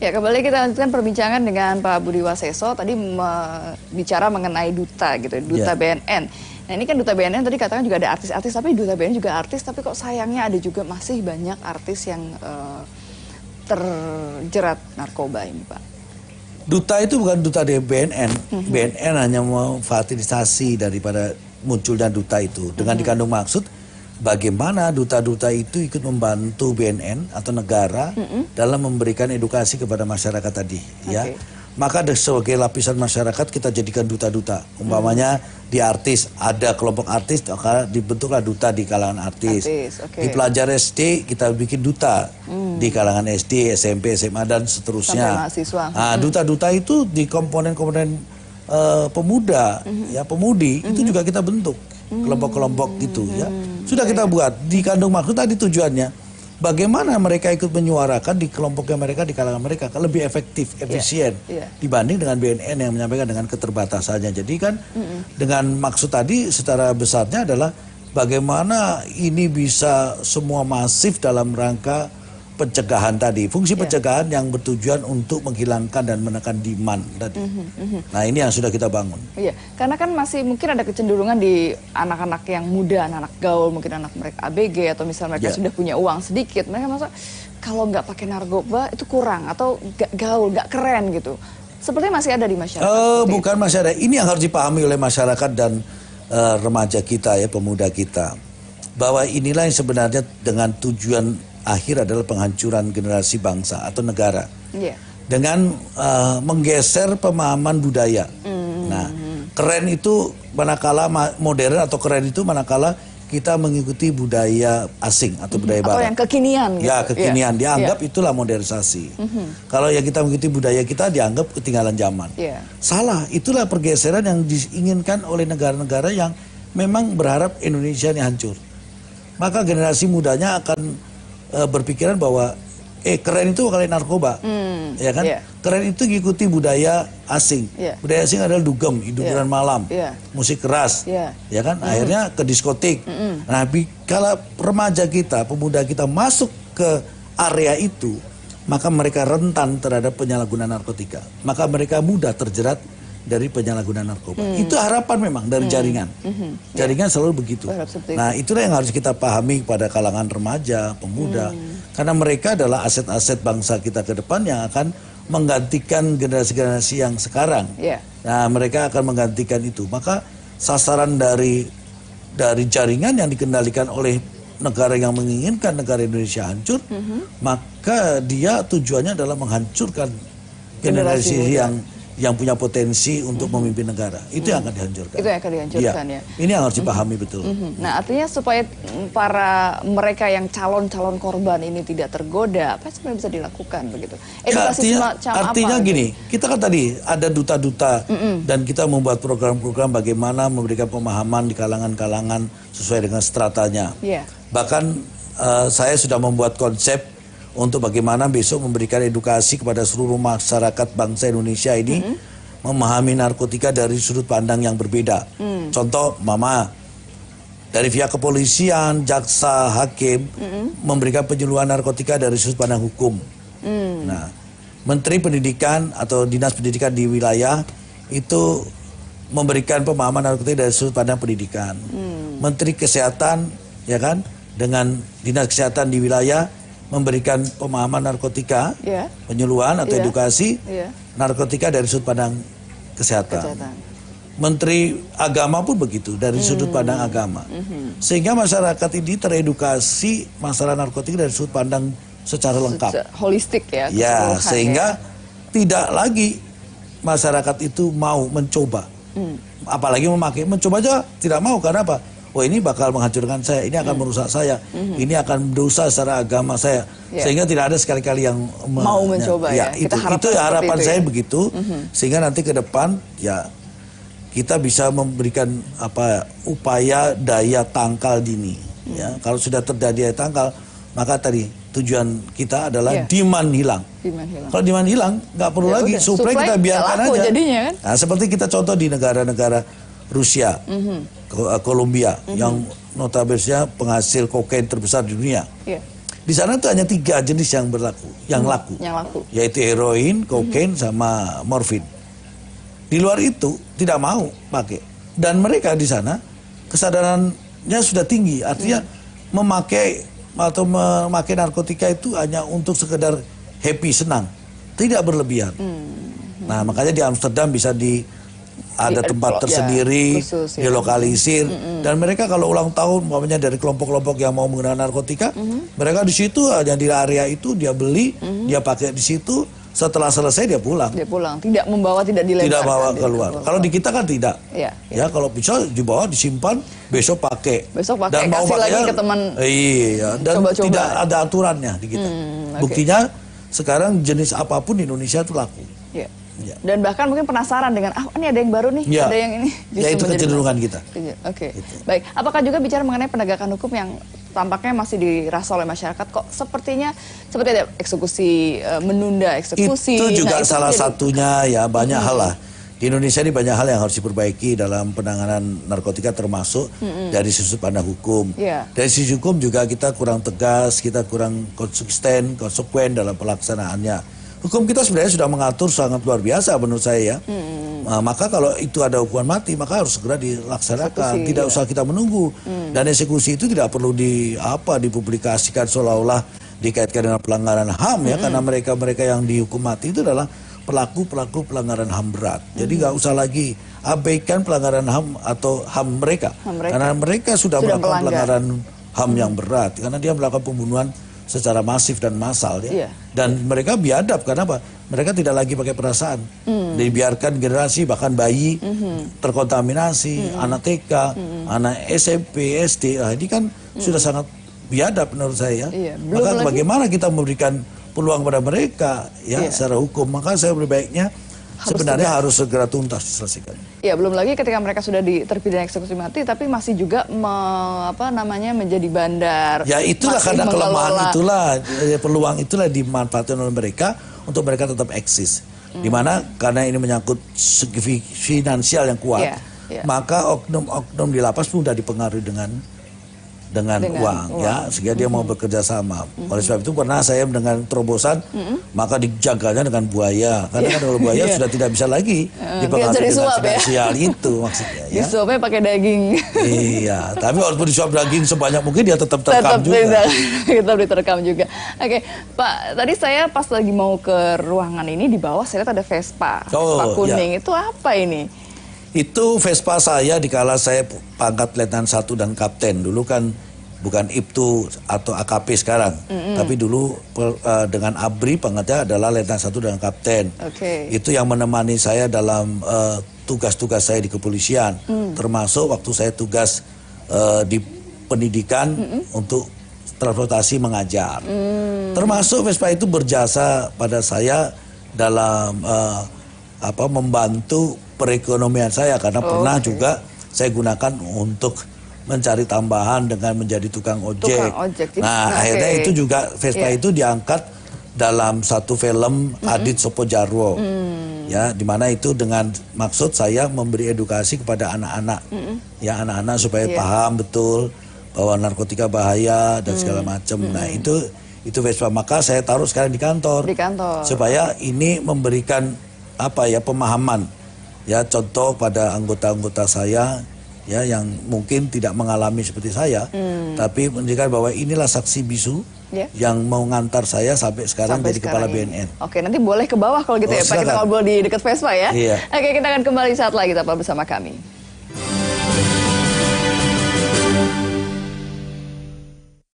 Ya, kembali kita lanjutkan perbincangan dengan Pak Budi Waseso. Tadi bicara mengenai duta gitu, duta BNN. Nah, ini kan duta BNN tadi katakan juga ada artis-artis, tapi duta BNN juga artis, tapi kok sayangnya ada juga masih banyak artis yang terjerat narkoba ini, Pak. Duta itu bukan duta dari BNN. BNN hanya memfasilitasi daripada munculnya duta itu. Dengan dikandung maksud bagaimana duta-duta itu ikut membantu BNN atau negara dalam memberikan edukasi kepada masyarakat tadi, ya. Maka sebagai lapisan masyarakat kita jadikan duta-duta. Umpamanya di artis, ada kelompok artis, maka dibentuklah duta di kalangan artis. Di pelajar SD kita bikin duta di kalangan SD, SMP, SMA dan seterusnya. Sampai mahasiswa. Nah, duta-duta itu di komponen-komponen pemuda, ya pemudi itu juga kita bentuk kelompok-kelompok gitu, ya. Sudah kita buat dikandung maksud tadi tujuannya. Bagaimana mereka ikut menyuarakan di kelompoknya mereka, di kalangan mereka, lebih efektif, efisien dibanding dengan BNN yang menyampaikan dengan keterbatasannya. Jadi kan dengan maksud tadi secara besarnya adalah bagaimana ini bisa semua masif dalam rangka pencegahan tadi. Fungsi pencegahan yang bertujuan untuk menghilangkan dan menekan demand tadi. Nah, ini yang sudah kita bangun. Iya, karena kan masih mungkin ada kecenderungan di anak-anak yang muda, anak-anak gaul, mungkin anak mereka ABG atau misalnya mereka sudah punya uang sedikit, mereka merasa kalau nggak pakai narkoba itu kurang atau nggak gaul, nggak keren gitu. Sepertinya masih ada di masyarakat. Bukan masih ada. Ini yang harus dipahami oleh masyarakat dan remaja kita, ya, pemuda kita, bahwa inilah yang sebenarnya dengan tujuan akhir adalah penghancuran generasi bangsa atau negara dengan menggeser pemahaman budaya. Nah, keren itu manakala modern atau keren itu manakala kita mengikuti budaya asing atau budaya barat. Atau yang kekinian. Gitu. Ya, kekinian dianggap itulah modernisasi. Kalau yang kita mengikuti budaya kita dianggap ketinggalan zaman. Salah, itulah pergeseran yang diinginkan oleh negara-negara yang memang berharap Indonesia ini hancur. Maka generasi mudanya akan berpikiran bahwa keren itu kalian narkoba, ya kan? Keren itu ngikuti budaya asing. Budaya asing adalah dugem, hiburan malam, musik keras, ya kan? Akhirnya ke diskotik. Nah, kalau remaja kita, pemuda kita masuk ke area itu, maka mereka rentan terhadap penyalahgunaan narkotika. Maka mereka mudah terjerat dari penyalahgunaan narkoba. Itu harapan memang dari jaringan. Jaringan selalu begitu. Nah, itulah yang harus kita pahami pada kalangan remaja, pemuda. Karena mereka adalah aset-aset bangsa kita ke depan yang akan menggantikan generasi-generasi yang sekarang. Nah, mereka akan menggantikan itu. Maka sasaran dari jaringan yang dikendalikan oleh negara yang menginginkan negara Indonesia hancur, maka dia tujuannya adalah menghancurkan generasi yang punya potensi untuk memimpin negara. Itu yang akan dihancurkan. Itu yang akan dihancurkan, ya. Ini yang harus dipahami betul. Nah, artinya supaya para mereka yang calon-calon korban ini tidak tergoda, apa sebenarnya bisa dilakukan begitu? Edukasi artinya gini, kita kan tadi ada duta-duta dan kita membuat program-program bagaimana memberikan pemahaman di kalangan-kalangan sesuai dengan stratanya. Bahkan saya sudah membuat konsep untuk bagaimana besok memberikan edukasi kepada seluruh masyarakat bangsa Indonesia ini memahami narkotika dari sudut pandang yang berbeda. Contoh, dari pihak kepolisian, jaksa, hakim memberikan penyuluhan narkotika dari sudut pandang hukum. Nah, Menteri Pendidikan atau Dinas Pendidikan di wilayah itu memberikan pemahaman narkotika dari sudut pandang pendidikan. Menteri Kesehatan, ya kan, dengan Dinas Kesehatan di wilayah memberikan pemahaman narkotika, penyuluhan atau edukasi narkotika dari sudut pandang kesehatan. Menteri Agama pun begitu, dari sudut pandang agama. Sehingga masyarakat ini teredukasi masalah narkotika dari sudut pandang secara lengkap. Holistik, ya. Ya, sehingga tidak lagi masyarakat itu mau mencoba. Apalagi mencoba aja tidak mau, karena apa? Oh, ini bakal menghancurkan saya, ini akan merusak saya, ini akan dosa secara agama saya, sehingga tidak ada sekali-kali yang mau mencoba. Itu harapan saya begitu, sehingga nanti ke depan ya kita bisa memberikan upaya daya tangkal dini. Ya, kalau sudah terjadi daya tangkal, maka tadi tujuan kita adalah demand hilang. Kalau demand hilang, nggak perlu lagi supply kita biarkan aja. Jadinya, kan? Nah, seperti kita contoh di negara-negara Rusia, Kolombia, yang notabene penghasil kokain terbesar di dunia. Di sana tuh hanya 3 jenis yang berlaku, yang laku, yaitu heroin, kokain, sama morfin. Di luar itu tidak mau pakai. Dan mereka di sana kesadarannya sudah tinggi, artinya memakai narkotika itu hanya untuk sekedar happy, senang, tidak berlebihan. Nah, makanya di Amsterdam bisa ada tempat tersendiri, khusus, dilokalisir, dan mereka kalau ulang tahun, umpamanya dari kelompok-kelompok yang mau menggunakan narkotika, mereka di situ hanya di area itu dia beli, dia pakai di situ, setelah selesai dia pulang. Dia pulang, tidak membawa, tidak dilemparkan. Tidak bawa keluar. Kalau di kita kan tidak. Ya, kalau bisa dibawa, disimpan, besok pakai. Dan mau kasih lagi ke teman. Iya, dan tidak ada aturannya di kita. Buktinya sekarang jenis apapun di Indonesia itu laku. Ya. Dan bahkan mungkin penasaran dengan, ini ada yang baru nih, ada yang ini. Ya, itu kecenderungan kita. Oke. Baik, apakah juga bicara mengenai penegakan hukum yang tampaknya masih dirasa oleh masyarakat, kok sepertinya seperti ada eksekusi, menunda eksekusi. Itu juga salah satunya, ya, banyak hal lah. Di Indonesia ini banyak hal yang harus diperbaiki dalam penanganan narkotika, termasuk dari sudut pandang hukum. Dari sisi hukum juga kita kurang tegas, kita kurang konsekuen dalam pelaksanaannya. Hukum kita sebenarnya sudah mengatur sangat luar biasa menurut saya, ya. Maka kalau itu ada hukuman mati, maka harus segera dilaksanakan. Tidak usah kita menunggu. Dan eksekusi itu tidak perlu dipublikasikan seolah-olah dikaitkan dengan pelanggaran HAM, ya, karena mereka yang dihukum mati itu adalah pelaku pelanggaran HAM berat. Jadi nggak usah lagi abaikan pelanggaran HAM atau HAM mereka. Karena mereka sudah melakukan pelanggaran HAM yang berat, karena dia melakukan pembunuhan secara masif dan massal, ya. Dan mereka biadab, karena apa? Mereka tidak lagi pakai perasaan. Dibiarkan generasi, bahkan bayi terkontaminasi, anak TK, anak SMP, SD. Nah, ini kan sudah sangat biadab menurut saya. Maka bagaimana kita memberikan peluang pada mereka, ya, secara hukum? Maka saya berbaiknya harus segera tuntas diselesaikan. Ya, belum lagi ketika mereka sudah terpidana eksekusi mati, tapi masih juga menjadi bandar. Ya, itulah karena kelemahan itulah, peluang itulah dimanfaatkan oleh mereka untuk mereka tetap eksis. Dimana karena ini menyangkut segi finansial yang kuat, maka oknum-oknum di lapas mudah dipengaruhi dengan uang, ya, sehingga dia mau bekerja sama. Oleh sebab itu pernah saya dengan terobosan, maka dijaganya dengan buaya, karena kan kalau buaya sudah tidak bisa lagi dipengaruhi dengan finansial, itu maksudnya, ya. Disuapnya pakai daging. Iya, tapi walaupun disuap daging sebanyak mungkin dia tetap terekam juga. Tetap diterekam juga. Oke, Pak, tadi saya pas lagi mau ke ruangan ini, di bawah saya lihat ada Vespa, Vespa kuning. Itu apa ini? Itu Vespa saya dikala saya pangkat Letnan 1 dan Kapten. Dulu kan bukan IPTU atau AKP sekarang. Tapi dulu dengan ABRI pangkatnya adalah Letnan 1 dan Kapten. Itu yang menemani saya dalam tugas-tugas saya di kepolisian. Termasuk waktu saya tugas di pendidikan untuk transportasi mengajar. Termasuk Vespa itu berjasa pada saya dalam membantu perekonomian saya, karena pernah juga saya gunakan untuk mencari tambahan dengan menjadi tukang ojek. Nah, akhirnya itu juga Vespa itu diangkat dalam satu film Adit Sopojarwo, ya, dimana itu dengan maksud saya memberi edukasi kepada anak-anak, ya, anak-anak supaya paham betul bahwa narkotika bahaya dan segala macam. Nah, itu Vespa, maka saya taruh sekarang di kantor. Supaya ini memberikan pemahaman, ya, contoh pada anggota-anggota saya, ya, yang mungkin tidak mengalami seperti saya, tapi menunjukkan bahwa inilah saksi bisu yang mau ngantar saya sampai sekarang jadi kepala BNN. Oke, nanti boleh ke bawah kalau gitu, ya Pak, kita ngobrol di dekat Vespa, ya. Oke, kita akan kembali saat lagi, tetap bersama kami.